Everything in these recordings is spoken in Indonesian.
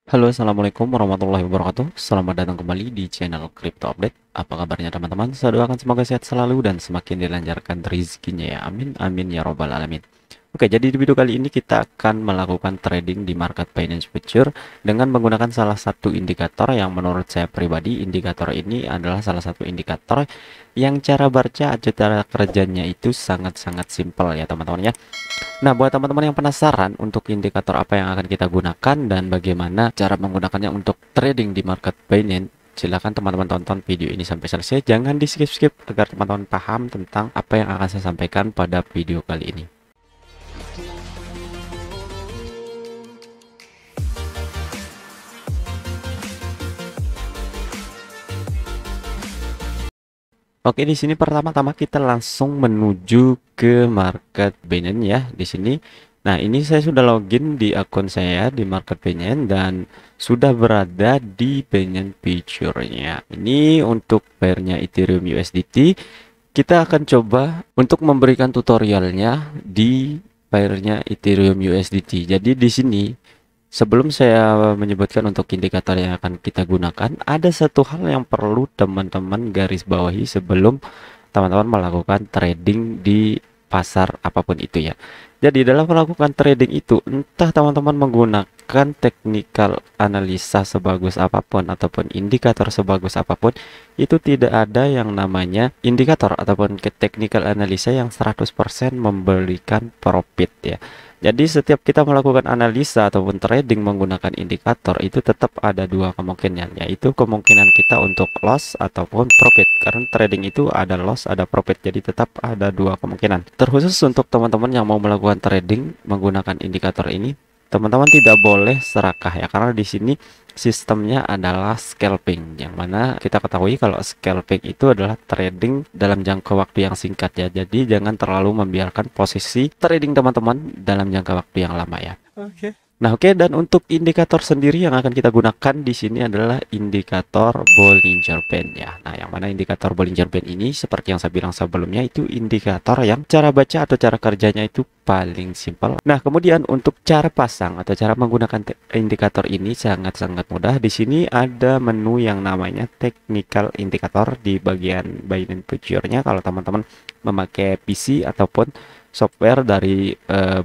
Halo, assalamualaikum warahmatullahi wabarakatuh. Selamat datang kembali di channel Crypto Update. Apa kabarnya teman-teman? Saya doakan semoga sehat selalu dan semakin dilancarkan rezekinya ya. Amin, amin ya robbal alamin. Oke, jadi di video kali ini kita akan melakukan trading di market Binance Future dengan menggunakan salah satu indikator yang menurut saya pribadi, indikator ini adalah salah satu indikator yang cara baca atau cara kerjanya itu sangat-sangat simpel ya teman-teman ya. Nah, buat teman-teman yang penasaran untuk indikator apa yang akan kita gunakan dan bagaimana cara menggunakannya untuk trading di market Binance, silakan teman-teman tonton video ini sampai selesai. Jangan di skip-skip agar teman-teman paham tentang apa yang akan saya sampaikan pada video kali ini. Oke, di sini pertama-tama kita langsung menuju ke market Binance ya di sini. Nah, ini saya sudah login di akun saya di market Binance dan sudah berada di Binance Future-nya. Ini untuk pairnya Ethereum USDT. Kita akan coba untuk memberikan tutorialnya di pairnya Ethereum USDT. Jadi di sini sebelum saya menyebutkan untuk indikator yang akan kita gunakan, ada satu hal yang perlu teman-teman garis bawahi sebelum teman-teman melakukan trading di pasar apapun itu ya. Jadi dalam melakukan trading itu, entah teman-teman menggunakan technical analisa sebagus apapun ataupun indikator sebagus apapun, itu tidak ada yang namanya indikator ataupun technical analisa yang 100% memberikan profit ya. Jadi setiap kita melakukan analisa ataupun trading menggunakan indikator itu tetap ada dua kemungkinan, yaitu kemungkinan kita untuk loss ataupun profit. Karena trading itu ada loss, ada profit, jadi tetap ada dua kemungkinan. Terkhusus untuk teman-teman yang mau melakukan trading menggunakan indikator ini, teman-teman tidak boleh serakah ya, karena di sini sistemnya adalah scalping, yang mana kita ketahui kalau scalping itu adalah trading dalam jangka waktu yang singkat ya. Jadi jangan terlalu membiarkan posisi trading teman-teman dalam jangka waktu yang lama ya. Oke. Nah, oke, dan untuk indikator sendiri yang akan kita gunakan di sini adalah indikator Bollinger Band ya. Nah, yang mana indikator Bollinger Band ini seperti yang saya bilang sebelumnya itu indikator yang cara baca atau cara kerjanya itu paling simpel. Nah, kemudian untuk cara pasang atau cara menggunakan indikator ini sangat-sangat mudah. Di sini ada menu yang namanya technical indicator di bagian Binance Future-nya kalau teman-teman memakai PC ataupun software dari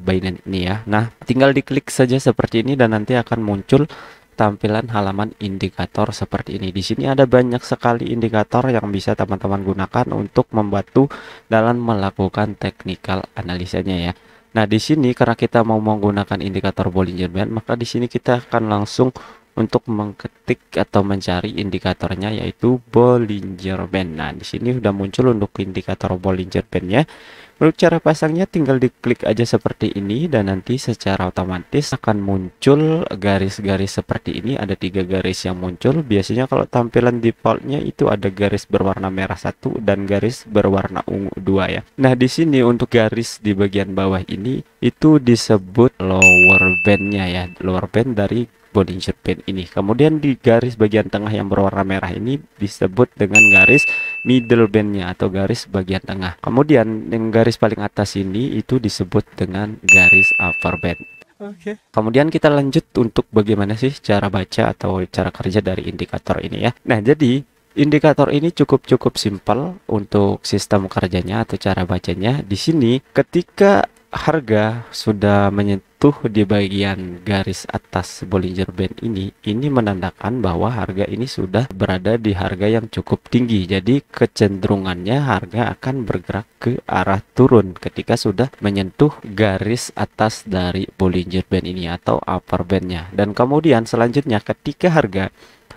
Binance ini ya. Nah, tinggal diklik saja seperti ini dan nanti akan muncul tampilan halaman indikator seperti ini. Di sini ada banyak sekali indikator yang bisa teman-teman gunakan untuk membantu dalam melakukan technical analisanya ya. Nah, di sini karena kita mau menggunakan indikator Bollinger Band, maka di sini kita akan langsung untuk mengetik atau mencari indikatornya yaitu Bollinger Band. Nah, di sini sudah muncul untuk indikator Bollinger Band-nya. Untuk cara pasangnya tinggal diklik aja seperti ini dan nanti secara otomatis akan muncul garis-garis seperti ini. Ada 3 garis yang muncul. Biasanya kalau tampilan defaultnya itu ada garis berwarna merah 1 dan garis berwarna ungu 2 ya. Nah, di sini untuk garis di bagian bawah ini itu disebut lower bandnya ya, lower band dari Bollinger Band ini. Kemudian di garis bagian tengah yang berwarna merah ini disebut dengan garis middle bandnya atau garis bagian tengah. Kemudian yang garis paling atas ini itu disebut dengan garis upper band. Oke. Kemudian kita lanjut untuk bagaimana sih cara baca atau cara kerja dari indikator ini ya. Nah, jadi indikator ini cukup simpel untuk sistem kerjanya atau cara bacanya. Di sini ketika harga sudah menyentuh di bagian garis atas Bollinger Band ini menandakan bahwa harga ini sudah berada di harga yang cukup tinggi. Jadi kecenderungannya harga akan bergerak ke arah turun ketika sudah menyentuh garis atas dari Bollinger Band ini atau upper bandnya. Dan kemudian selanjutnya ketika harga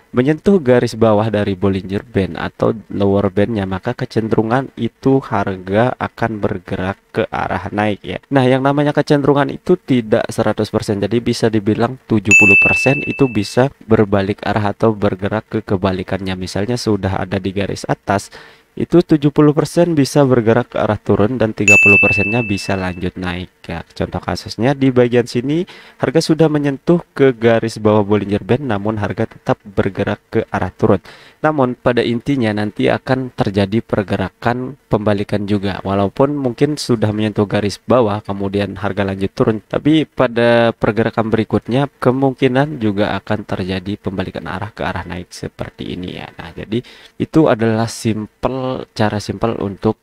menyentuh garis bawah dari Bollinger Band atau lower bandnya, maka kecenderungan itu harga akan bergerak ke arah naik ya. Nah, yang namanya kecenderungan itu tidak 100%, jadi bisa dibilang 70% itu bisa berbalik arah atau bergerak ke kebalikannya. Misalnya sudah ada di garis atas, itu 70% bisa bergerak ke arah turun dan 30%-nya bisa lanjut naik ya. Contoh kasusnya di bagian sini harga sudah menyentuh ke garis bawah Bollinger Band, namun harga tetap bergerak ke arah turun. Namun pada intinya nanti akan terjadi pergerakan pembalikan juga, walaupun mungkin sudah menyentuh garis bawah kemudian harga lanjut turun, tapi pada pergerakan berikutnya kemungkinan juga akan terjadi pembalikan arah ke arah naik seperti ini ya. Nah, jadi itu adalah cara simple untuk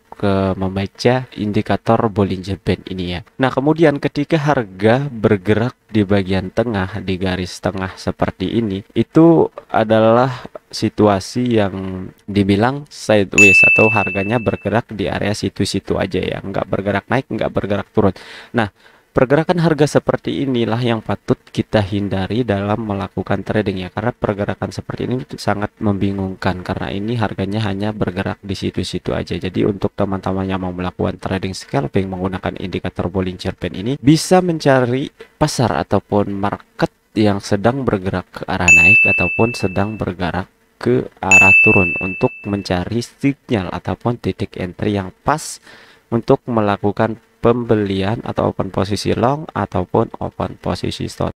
membaca indikator Bollinger Band ini ya. Nah, kemudian ketika harga bergerak di bagian tengah, di garis tengah seperti ini, itu adalah situasi yang dibilang sideways atau harganya bergerak di area situ-situ aja ya, nggak bergerak naik, nggak bergerak turun. Nah, pergerakan harga seperti inilah yang patut kita hindari dalam melakukan trading ya, karena pergerakan seperti ini sangat membingungkan karena ini harganya hanya bergerak di situ-situ aja. Jadi untuk teman-teman yang mau melakukan trading scalping menggunakan indikator Bollinger Band ini, bisa mencari pasar ataupun market yang sedang bergerak ke arah naik ataupun sedang bergerak ke arah turun untuk mencari sinyal ataupun titik entry yang pas untuk melakukan pembelian atau open posisi long ataupun open posisi short.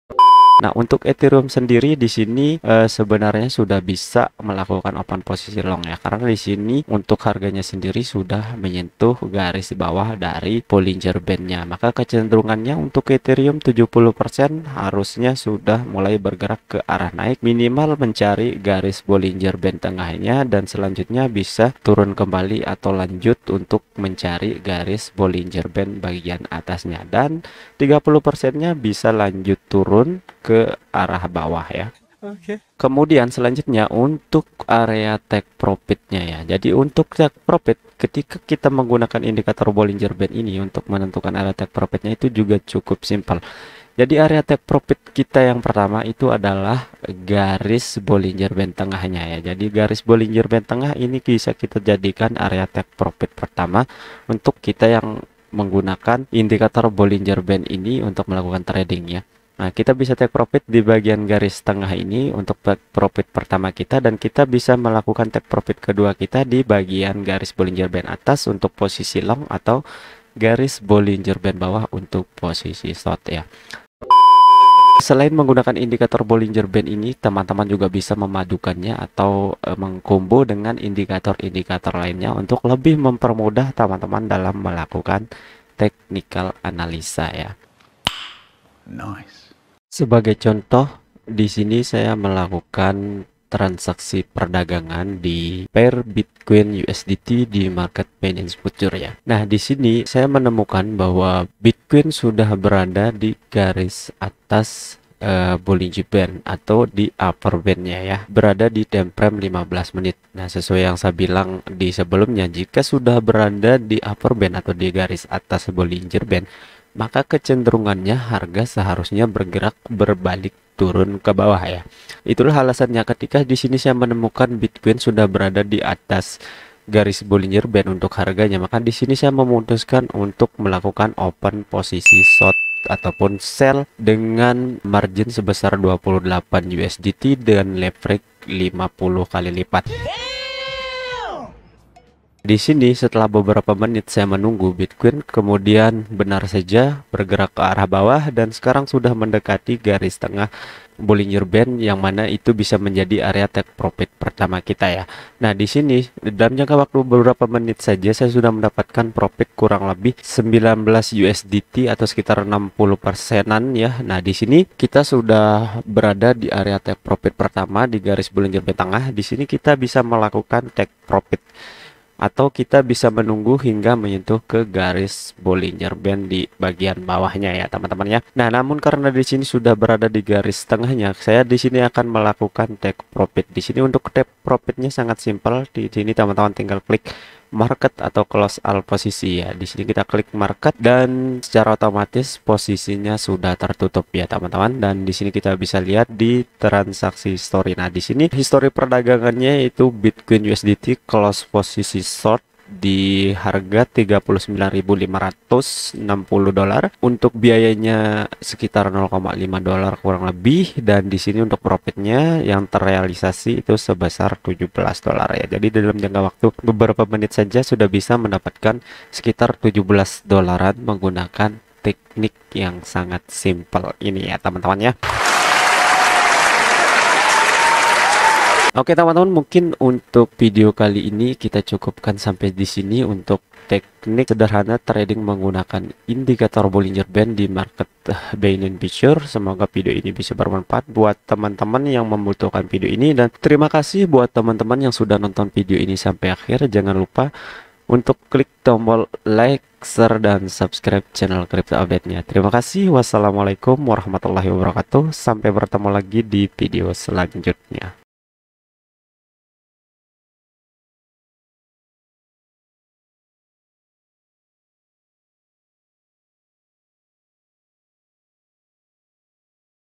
Nah, untuk Ethereum sendiri di sini sebenarnya sudah bisa melakukan open posisi long ya, karena di sini untuk harganya sendiri sudah menyentuh garis bawah dari Bollinger Band-nya. Maka kecenderungannya untuk Ethereum 70% harusnya sudah mulai bergerak ke arah naik, minimal mencari garis Bollinger Band tengahnya dan selanjutnya bisa turun kembali atau lanjut untuk mencari garis Bollinger Band bagian atasnya, dan 30%-nya bisa lanjut turun ke arah bawah ya. Oke. Kemudian selanjutnya untuk area take profitnya ya. Jadi untuk take profit ketika kita menggunakan indikator Bollinger Band ini untuk menentukan area take profitnya itu juga cukup simpel. Jadi area take profit kita yang pertama itu adalah garis Bollinger Band tengahnya ya. Jadi garis Bollinger Band tengah ini bisa kita jadikan area take profit pertama untuk kita yang menggunakan indikator Bollinger Band ini untuk melakukan trading ya. Nah, kita bisa take profit di bagian garis tengah ini untuk take profit pertama kita, dan kita bisa melakukan take profit kedua kita di bagian garis Bollinger Band atas untuk posisi long atau garis Bollinger Band bawah untuk posisi short ya. Selain menggunakan indikator Bollinger Band ini, teman-teman juga bisa memadukannya atau mengkombo dengan indikator-indikator lainnya untuk lebih mempermudah teman-teman dalam melakukan technical analisa ya. Nice. Sebagai contoh, di sini saya melakukan transaksi perdagangan di pair Bitcoin USDT di market Binance Future ya. Nah, di sini saya menemukan bahwa Bitcoin sudah berada di garis atas Bollinger Band atau di upper bandnya ya, berada di time frame 15 menit. Nah, sesuai yang saya bilang di sebelumnya, jika sudah berada di upper band atau di garis atas Bollinger Band, maka kecenderungannya harga seharusnya bergerak berbalik turun ke bawah ya. Itulah alasannya ketika di sini saya menemukan Bitcoin sudah berada di atas garis Bollinger Band untuk harganya, maka di sini saya memutuskan untuk melakukan open posisi short ataupun sell dengan margin sebesar 28 USDT dan leverage 50 kali lipat. Di sini setelah beberapa menit saya menunggu, Bitcoin kemudian benar saja bergerak ke arah bawah dan sekarang sudah mendekati garis tengah Bollinger Band, yang mana itu bisa menjadi area take profit pertama kita ya. Nah, di sini dalam jangka waktu beberapa menit saja saya sudah mendapatkan profit kurang lebih 19 USDT atau sekitar 60%-an ya. Nah, di sini kita sudah berada di area take profit pertama di garis Bollinger Band tengah. Di sini kita bisa melakukan take profit atau kita bisa menunggu hingga menyentuh ke garis Bollinger Band di bagian bawahnya ya teman-teman ya. Nah, namun karena di sini sudah berada di garis tengahnya, saya di sini akan melakukan take profit. Di sini untuk take profitnya sangat simpel. Di sini teman-teman tinggal klik market atau close all posisi ya. Di sini kita klik market dan secara otomatis posisinya sudah tertutup ya teman-teman. Dan di sini kita bisa lihat di transaksi history. Nah, di sini history perdagangannya itu Bitcoin USDT close posisi short di harga $39.560. Untuk biayanya sekitar $0,5 kurang lebih, dan di sini untuk profitnya yang terrealisasi itu sebesar $17 ya. Jadi dalam jangka waktu beberapa menit saja sudah bisa mendapatkan sekitar $17 menggunakan teknik yang sangat simpel ini ya teman-teman ya. Oke teman-teman, mungkin untuk video kali ini kita cukupkan sampai di sini untuk teknik sederhana trading menggunakan indikator Bollinger Band di market Binance Future. Semoga video ini bisa bermanfaat buat teman-teman yang membutuhkan video ini, dan terima kasih buat teman-teman yang sudah nonton video ini sampai akhir. Jangan lupa untuk klik tombol like, share, dan subscribe channel Crypto Update-nya. Terima kasih. Wassalamualaikum warahmatullahi wabarakatuh. Sampai bertemu lagi di video selanjutnya.